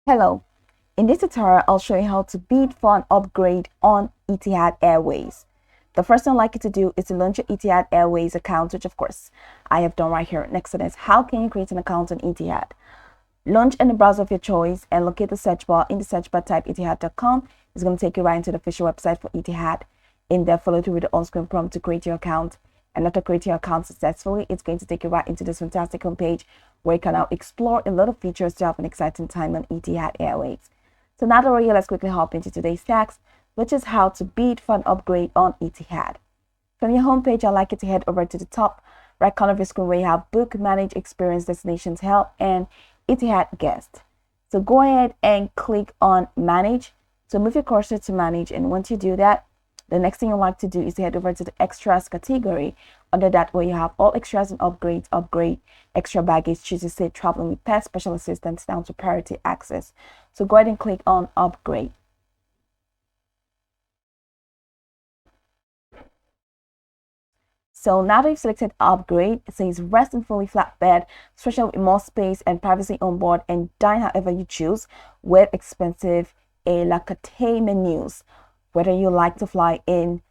Hello, in this tutorial I'll show you how to bid for an upgrade on Etihad Airways. The first thing I'd like you to do is to launch your Etihad Airways account, which of course I have done right here. Next to this, how can you create an account on Etihad? Launch in the browser of your choice and locate the search bar. In the search bar, type etihad.com. It's going to take you right into the official website for Etihad. In there, follow through with the on-screen prompt to create your account. And after creating your account successfully, it's going to take you right into this fantastic homepage where you can now explore a lot of features to have an exciting time on Etihad Airways. So now that we're here, let's quickly hop into today's text, which is how to bid for an upgrade on Etihad. From your homepage, I'd like you to head over to the top right corner of your screen where you have Book, Manage, Experience, Destinations, Help, and Etihad Guest. So go ahead and click on Manage. So move your cursor to Manage, and once you do that, the next thing you'd like to do is to head over to the Extras category. Under that, where you have all extras and upgrades, upgrade, extra baggage, choose to say traveling with pets, special assistance, down to priority access. So go ahead and click on Upgrade. So now that you've selected Upgrade, it says rest in fully flat bed, special with more space and privacy on board, and dine however you choose with expensive a la carte menus. Whether you like to fly in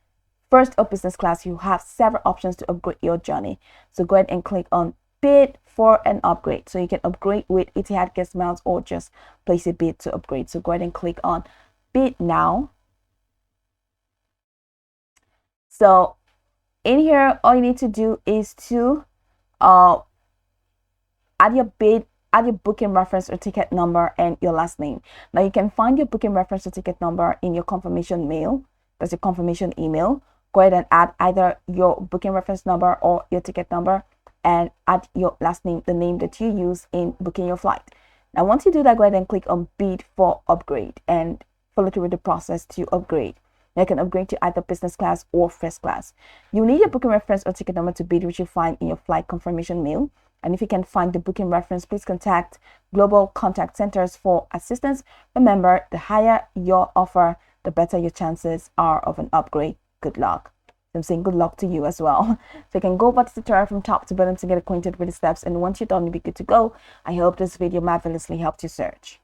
first or business class, you have several options to upgrade your journey. So go ahead and click on bid for an upgrade. So you can upgrade with Etihad Guest Miles or just place a bid to upgrade. So go ahead and click on bid now. So in here, all you need to do is to add your bid, add your booking reference or ticket number and your last name. Now you can find your booking reference or ticket number in your confirmation mail. That's your confirmation email. Go ahead and add either your booking reference number or your ticket number and add your last name, the name that you use in booking your flight. Now once you do that, go ahead and click on bid for upgrade and follow through with the process to upgrade. Now you can upgrade to either business class or first class. You need your booking reference or ticket number to bid, which you find in your flight confirmation mail. And if you can find the booking reference, please contact Global Contact Centers for assistance. Remember, the higher your offer, the better your chances are of an upgrade. Good luck. I'm saying good luck to you as well. So you can go back to the tutorial from top to bottom to get acquainted with the steps. And once you're done, you'll be good to go. I hope this video marvelously helped you search.